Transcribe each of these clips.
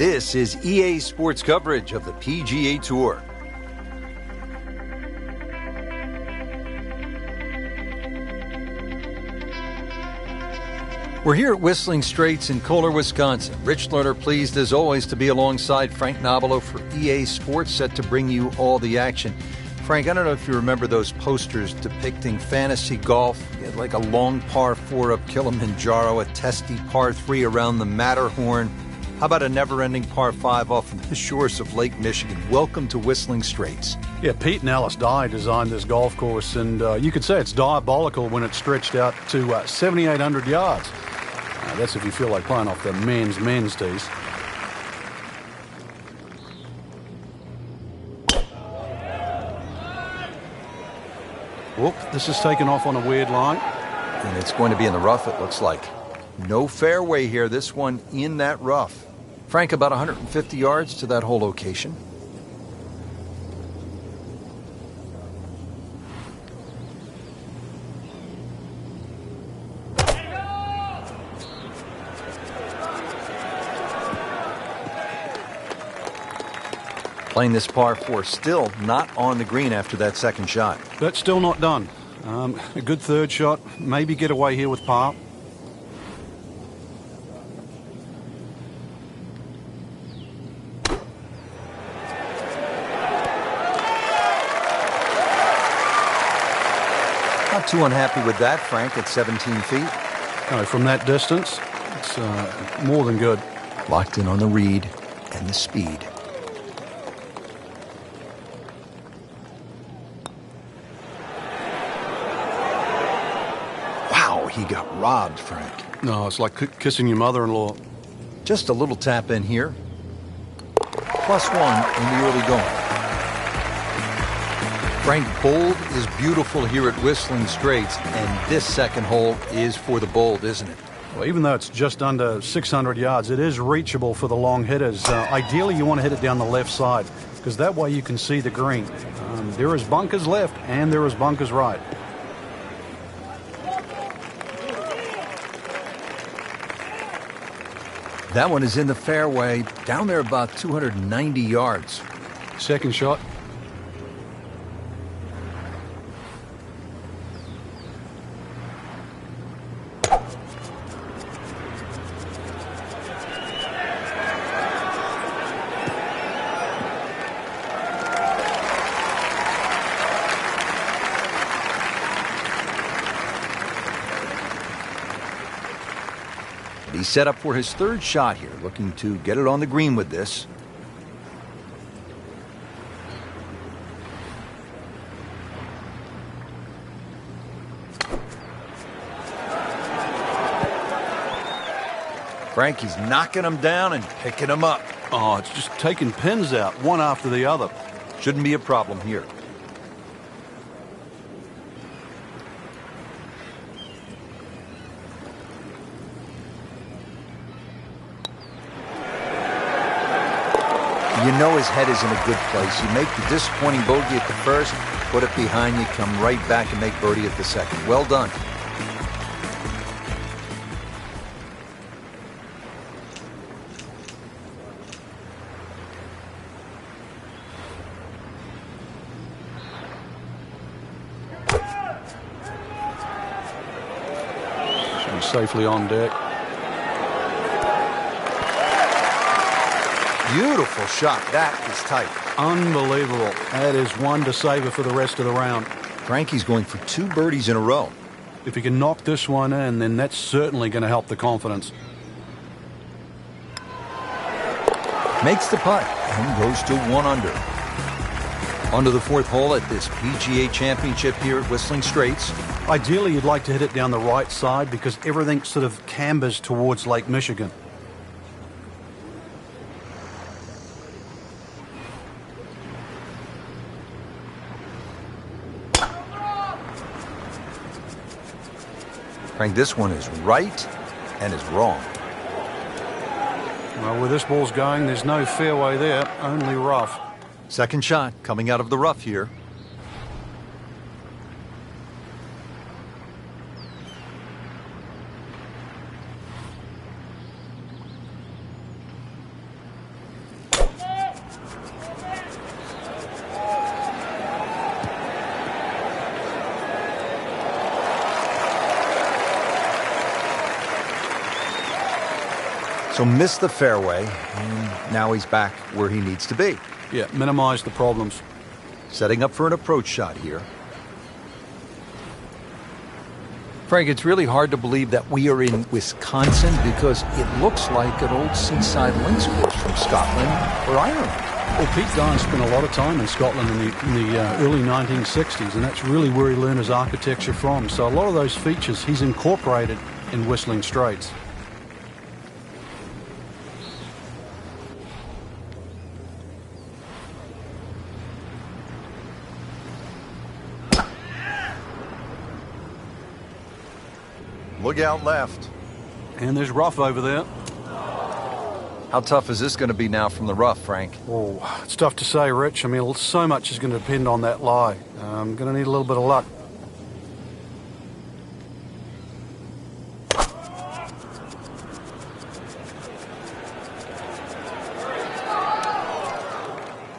This is EA Sports coverage of the PGA Tour. We're here at Whistling Straits in Kohler, Wisconsin. Rich Lerner pleased as always to be alongside Frank Nobilo for EA Sports, set to bring you all the action. Frank, I don't know if you remember those posters depicting fantasy golf. You had like a long par 4 up Kilimanjaro, a testy par 3 around the Matterhorn. How about a never-ending par 5 off the shores of Lake Michigan? Welcome to Whistling Straits. Yeah, Pete and Alice Dye designed this golf course, and you could say it's diabolical when it's stretched out to 7,800 yards. That's if you feel like playing off the men's tees. Whoop, this is taken off on a weird line. And it's going to be in the rough, it looks like. No fairway here, this one in that rough. Frank, about 150 yards to that whole location. Playing this par 4, still not on the green after that second shot. That's still not done. A good third shot, maybe get away here with par. Not too unhappy with that, Frank, at 17 feet. No, from that distance, it's more than good. Locked in on the read and the speed. He got robbed, Frank. No, it's like kissing your mother-in-law. Just a little tap in here. +1 in the early going. Frank, bold is beautiful here at Whistling Straits, and this second hole is for the bold, isn't it? Well, even though it's just under 600 yards, it is reachable for the long hitters. Ideally, you want to hit it down the left side, because that way you can see the green. There is bunkers left, and there is bunkers right. That one is in the fairway, down there about 290 yards. Second shot. He's set up for his third shot here, looking to get it on the green with this. Frank, he's knocking them down and picking them up. Oh, it's just taking pins out, one after the other. Shouldn't be a problem here. You know his head is in a good place. You make the disappointing bogey at the first, put it behind you, come right back and make birdie at the second. Well done. Should be safely on deck. Beautiful shot. That is tight. Unbelievable. That is one to savor for the rest of the round. Frankie's going for 2 birdies in a row. If he can knock this one in, then that's certainly going to help the confidence. Makes the putt and goes to 1 under. On to the 4th hole at this PGA Championship here at Whistling Straits. Ideally, you'd like to hit it down the right side because everything sort of cambers towards Lake Michigan. Frank, this one is right and is wrong. Well, where this ball's going, there's no fairway there, only rough. Second shot coming out of the rough here. So missed the fairway, and now he's back where he needs to be. Yeah, minimize the problems. Setting up for an approach shot here. Frank, it's really hard to believe that we are in Wisconsin because it looks like an old seaside links course from Scotland or Ireland. Well, Pete Dye spent a lot of time in Scotland in the early 1960s, and that's really where he learned his architecture from. So a lot of those features he's incorporated in Whistling Straits. Look out left. And there's rough over there. How tough is this going to be now from the rough, Frank? Oh, it's tough to say, Rich. I mean, so much is going to depend on that lie. I'm going to need a little bit of luck.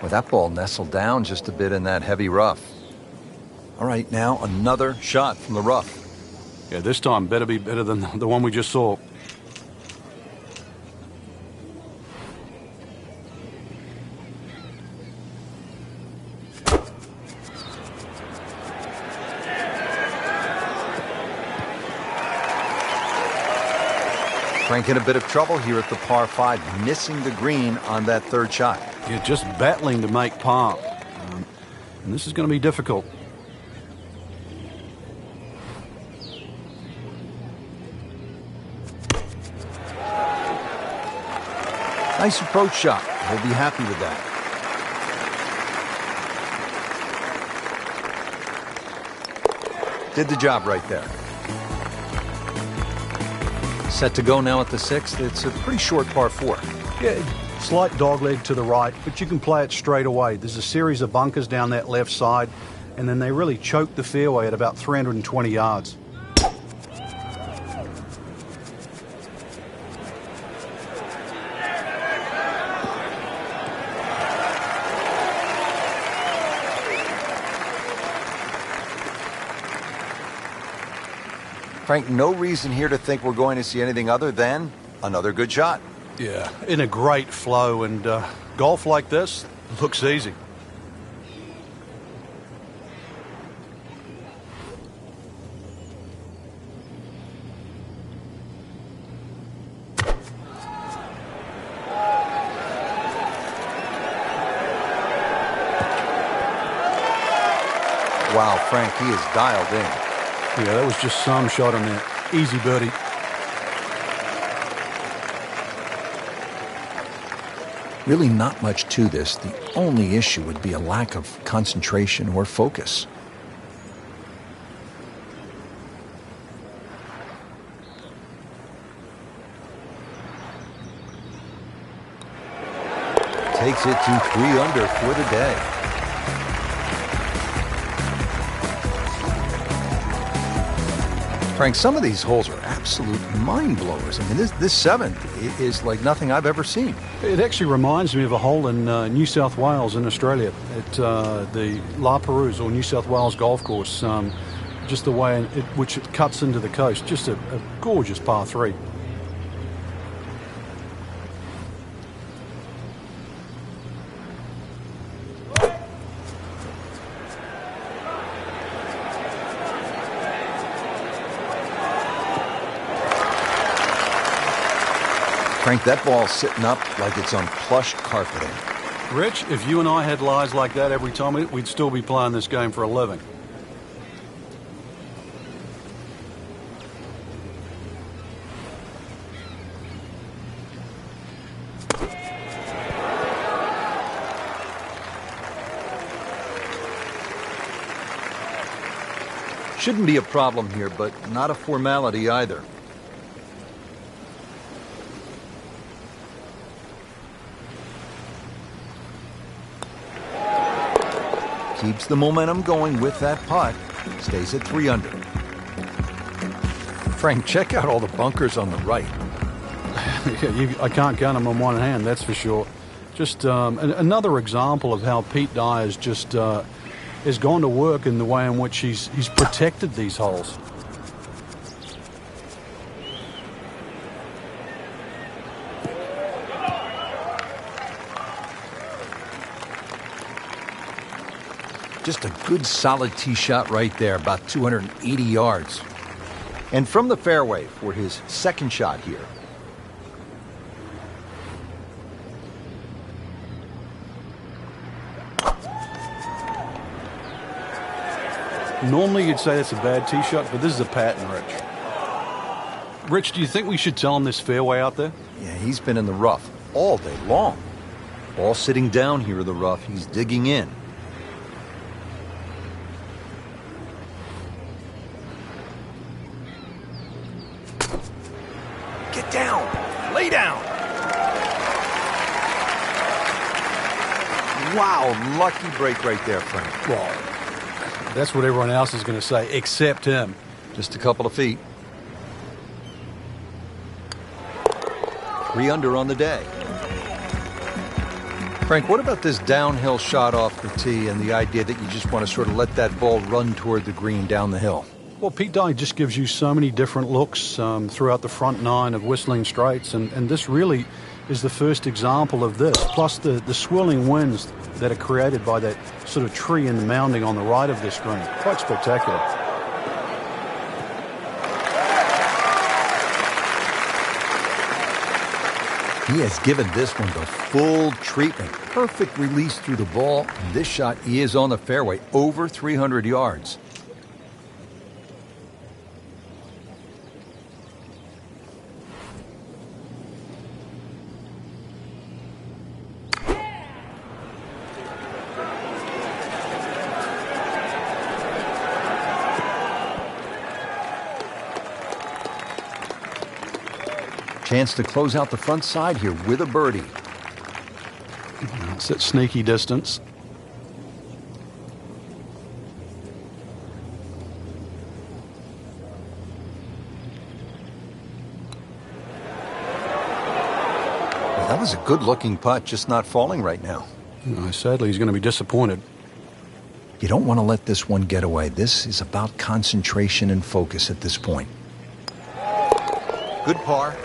Well, that ball nestled down just a bit in that heavy rough. All right, now another shot from the rough. Yeah, this time better be better than the one we just saw. Frank in a bit of trouble here at the par 5, missing the green on that third shot. Yeah, just battling to make par. And this is going to be difficult. Nice approach shot. He'll be happy with that. Did the job right there. Set to go now at the 6th. It's a pretty short par 4. Yeah, slight dogleg to the right, but you can play it straight away. There's a series of bunkers down that left side, and then they really choke the fairway at about 320 yards. Frank, no reason here to think we're going to see anything other than another good shot. Yeah, in a great flow, and golf like this looks easy. Wow, Frank, he is dialed in. Yeah, that was just some shot on there. Easy birdie. Really not much to this. The only issue would be a lack of concentration or focus. Takes it to 3 under for the day. Frank, some of these holes are absolute mind blowers. I mean, this 7th is like nothing I've ever seen. It actually reminds me of a hole in New South Wales in Australia at the La Perouse or New South Wales golf course. Just the way in which it cuts into the coast. Just a gorgeous par 3. Frank, that ball's sitting up like it's on plush carpeting. Rich, if you and I had lies like that every time, we'd still be playing this game for a living. Shouldn't be a problem here, but not a formality either. Keeps the momentum going with that putt. Stays at 3 under. Frank, check out all the bunkers on the right. Yeah, I can't count them on one hand, that's for sure. Just another example of how Pete Dye has just has gone to work in the way in which he's protected these holes. Just a good solid tee shot right there, about 280 yards. And from the fairway for his second shot here. Normally you'd say that's a bad tee shot, but this is a pattern, Rich. Rich, do you think we should tell him this fairway out there? Yeah, he's been in the rough all day long. Ball sitting down here in the rough. He's digging in. Get down. Lay down. Wow, lucky break right there, Frank. Well, that's what everyone else is going to say, except him. Just a couple of feet. 3 under on the day. Frank, what about this downhill shot off the tee and the idea that you just want to sort of let that ball run toward the green down the hill? Well, Pete Dye just gives you so many different looks throughout the front nine of Whistling Straits, and this really is the first example of this, plus the swirling winds that are created by that sort of tree and the mounding on the right of this green. Quite spectacular. He has given this one the full treatment. Perfect release through the ball. And this shot, he is on the fairway, over 300 yards. Chance to close out the front side here with a birdie. It's at sneaky distance. Well, that was a good-looking putt, just not falling right now. Sadly, he's going to be disappointed. You don't want to let this one get away. This is about concentration and focus at this point. Good par.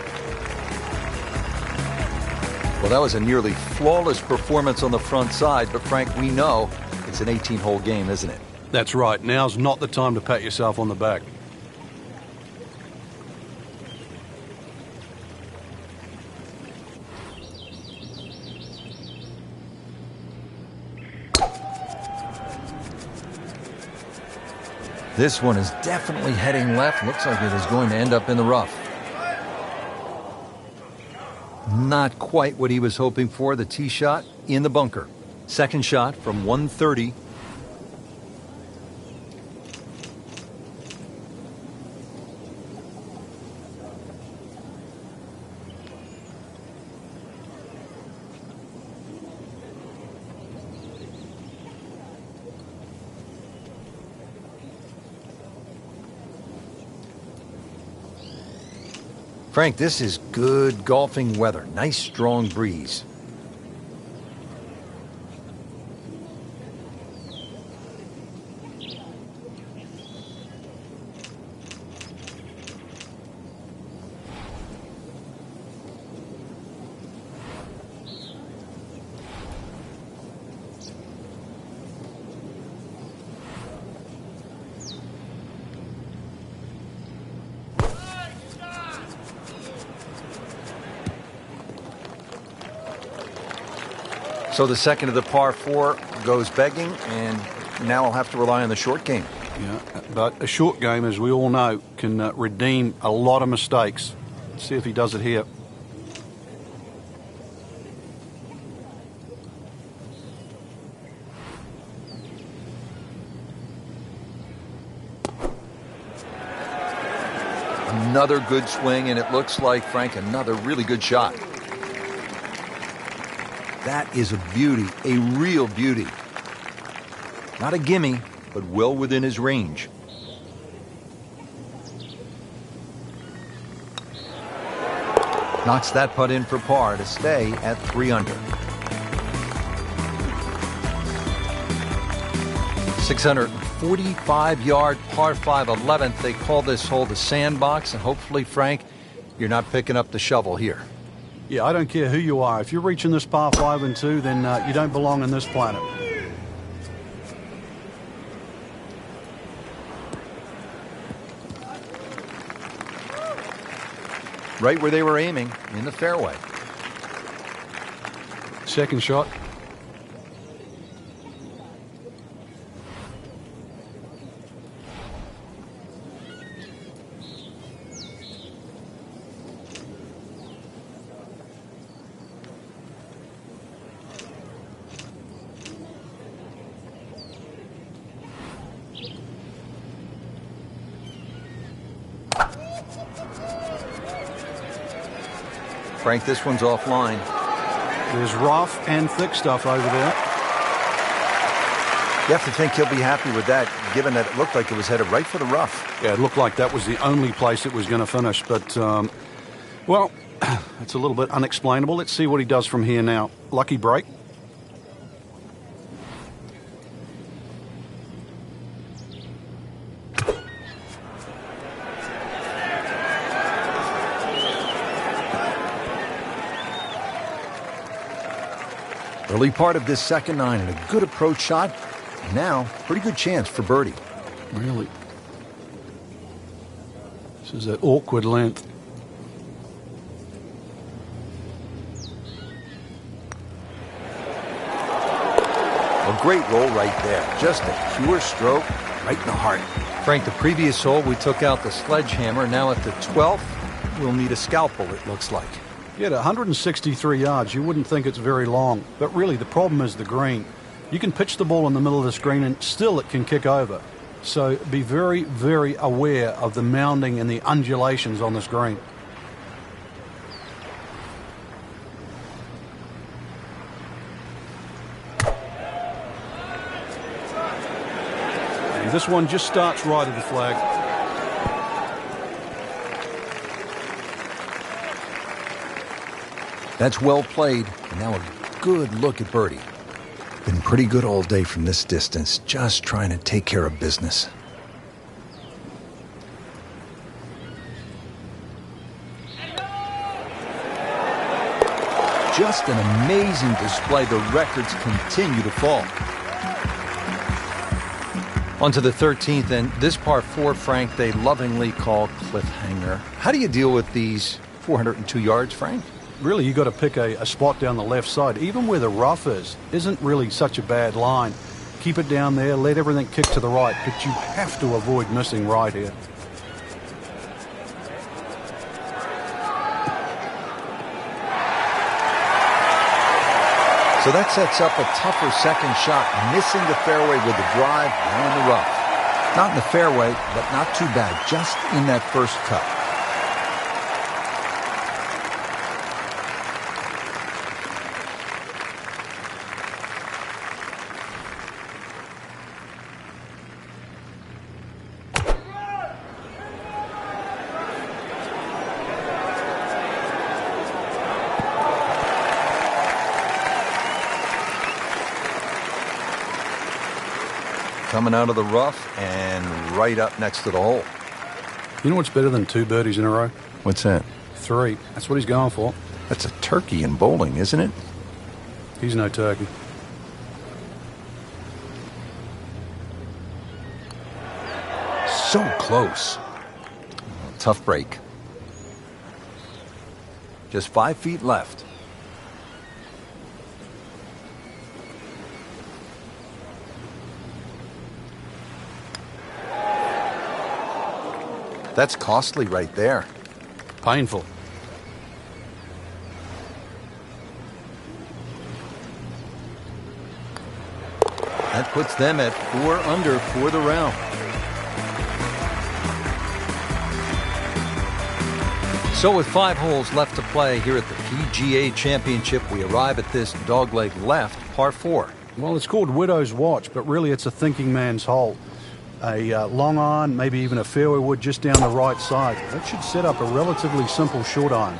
Well, that was a nearly flawless performance on the front side, but Frank, we know it's an 18-hole game, isn't it? That's right. Now's not the time to pat yourself on the back. This one is definitely heading left. Looks like it is going to end up in the rough. Not quite what he was hoping for. The tee shot in the bunker. Second shot from 130. Frank, this is good golfing weather. Nice strong breeze. So the second of the par 4 goes begging, and now I'll have to rely on the short game. Yeah, but a short game, as we all know, can redeem a lot of mistakes. Let's see if he does it here. Another good swing, and it looks like, Frank, another really good shot. That is a beauty, a real beauty. Not a gimme, but well within his range. Knocks that putt in for par to stay at 3 under. 645-yard par 5 11th. They call this hole the sandbox, and hopefully, Frank, you're not picking up the shovel here. Yeah, I don't care who you are. If you're reaching this par 5 and 2, then you don't belong on this planet. right where they were aiming, in the fairway. Second shot. Frank, this one's offline. There's rough and thick stuff over there. You have to think he'll be happy with that, given that it looked like it was headed right for the rough. Yeah, it looked like that was the only place it was going to finish. But, well, it's a little bit unexplainable. Let's see what he does from here now. Lucky break. Early part of this second nine and a good approach shot. Now, pretty good chance for birdie. Really? This is an awkward length. A great roll right there. Just a pure stroke right in the heart. Frank, the previous hole we took out the sledgehammer. Now at the 12th, we'll need a scalpel, it looks like. Yeah, at 163 yards, you wouldn't think it's very long. But really, the problem is the green. You can pitch the ball in the middle of this green and still it can kick over. So be very, very aware of the mounding and the undulations on this green. And this one just starts right of the flag. That's well played. Now a good look at birdie. Been pretty good all day from this distance, just trying to take care of business. Just an amazing display. The records continue to fall. On to the 13th, and this par 4, Frank, they lovingly call cliffhanger. How do you deal with these 402 yards, Frank? Really, you got to pick a spot down the left side. Even where the rough isn't really such a bad line. Keep it down there, let everything kick to the right, but you have to avoid missing right here. So that sets up a tougher second shot, missing the fairway with the drive and the rough. Not in the fairway, but not too bad, just in that first cut. Coming out of the rough and right up next to the hole. You know what's better than 2 birdies in a row? What's that? 3. That's what he's going for. That's a turkey in bowling, isn't it? He's no turkey. So close. Tough break. Just 5 feet left. That's costly right there. Painful. That puts them at 4 under for the round. So with 5 holes left to play here at the PGA Championship, we arrive at this dogleg left, par 4. Well, it's called Widow's Watch, but really it's a thinking man's hole. A long iron, maybe even a fairway wood just down the right side. That should set up a relatively simple short iron.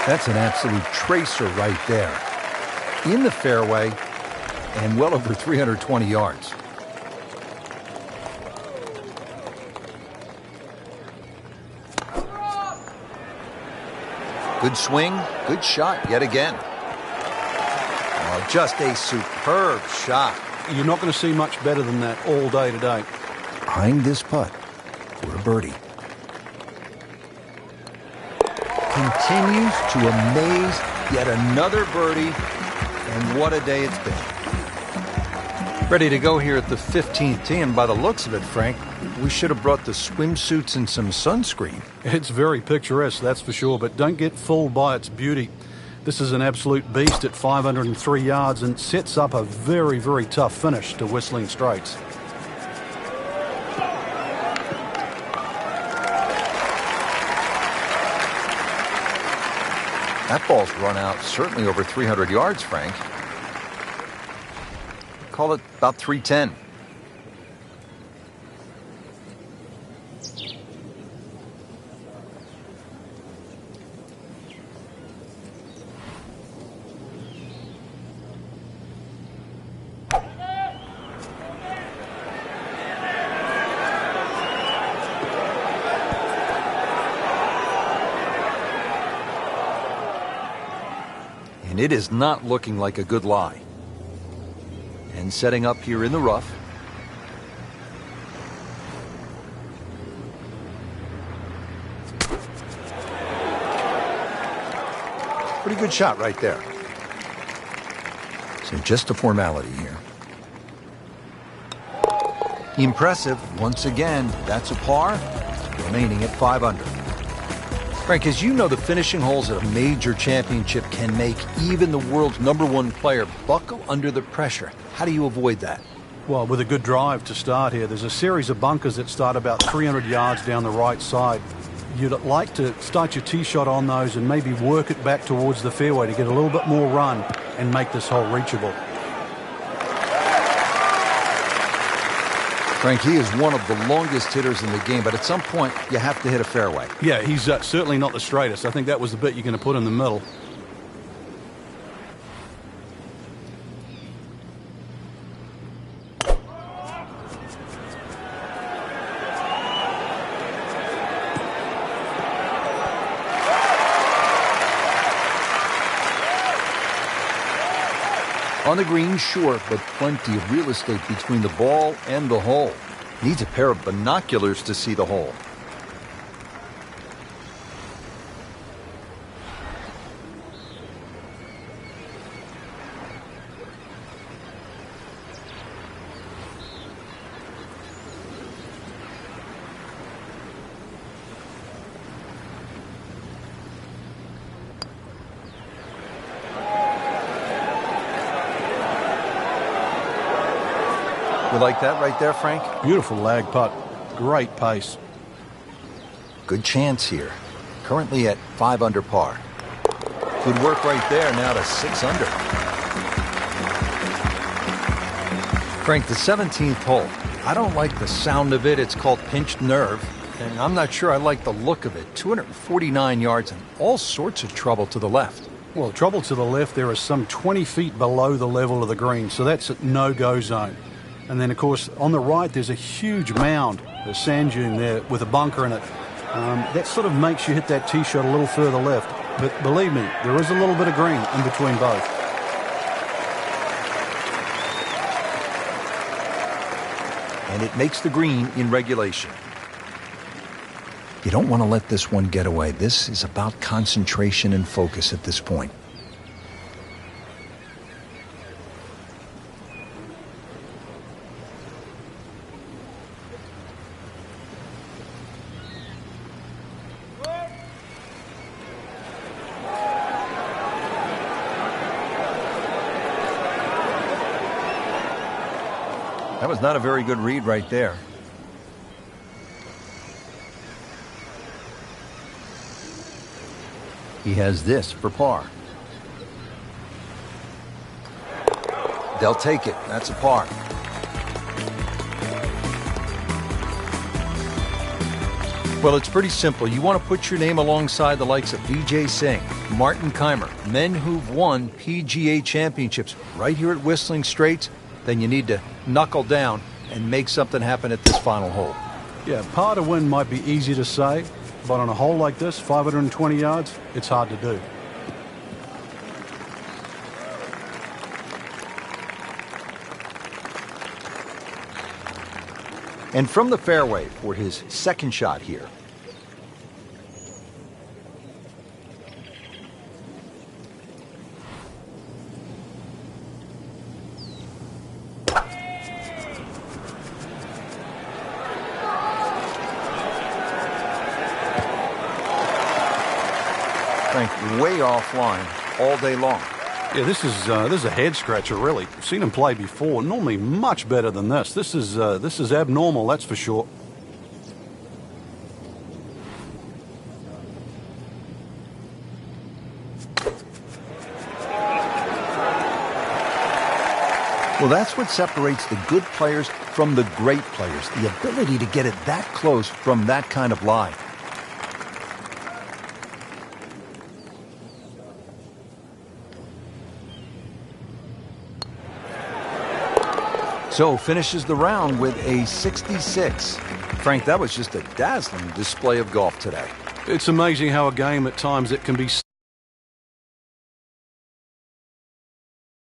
That's an absolute tracer right there. In the fairway and well over 320 yards. Good swing, good shot yet again. Oh, just a superb shot. You're not going to see much better than that all day today. Eyeing this putt for a birdie. Continues to amaze. Yet another birdie. And what a day it's been. Ready to go here at the 15th tee, and by the looks of it, Frank, we should have brought the swimsuits and some sunscreen. It's very picturesque, that's for sure, but don't get fooled by its beauty. This is an absolute beast at 503 yards and sets up a very, very tough finish to Whistling Straits. That ball's run out certainly over 300 yards, Frank. Call it about 310. And it is not looking like a good lie. And setting up here in the rough. Pretty good shot right there. So just a formality here. Impressive. Once again, that's a par, remaining at 5 under. Frank, as you know, the finishing holes at a major championship can make even the world's #1 player buckle under the pressure. How do you avoid that? Well, with a good drive to start here, there's a series of bunkers that start about 300 yards down the right side. You'd like to start your tee shot on those and maybe work it back towards the fairway to get a little bit more run and make this hole reachable. Frank, he is one of the longest hitters in the game, but at some point you have to hit a fairway. Yeah, he's certainly not the straightest. I think that was the bit you're going to put in the middle. On the green, short, but plenty of real estate between the ball and the hole. Needs a pair of binoculars to see the hole. You like that right there, Frank? Beautiful lag putt. Great pace. Good chance here. Currently at 5 under par. Good work right there, now to 6 under. Frank, the 17th hole. I don't like the sound of it. It's called pinched nerve. And I'm not sure I like the look of it. 249 yards and all sorts of trouble to the left. Well, trouble to the left, there is some 20 feet below the level of the green. So that's a no-go zone. And then, of course, on the right, there's a huge mound, a sand dune there with a bunker in it. That sort of makes you hit that tee shot a little further left. But believe me, there is a little bit of green in between both. And it makes the green in regulation. You don't want to let this one get away. This is about concentration and focus at this point. That was not a very good read right there. He has this for par. They'll take it. That's a par. Well, it's pretty simple. You want to put your name alongside the likes of Vijay Singh, Martin Keimer, men who've won PGA championships right here at Whistling Straits. Then you need to knuckle down and make something happen at this final hole. Yeah, par to win might be easy to say, but on a hole like this, 520 yards, it's hard to do. And from the fairway for his second shot here. Frank, way offline all day long. Yeah, this is a head scratcher, really. I've seen him play before. Normally much better than this. This is abnormal, that's for sure. Well, that's what separates the good players from the great players. The ability to get it that close from that kind of lie. So finishes the round with a 66. Frank, that was just a dazzling display of golf today. It's amazing how a game at times it can be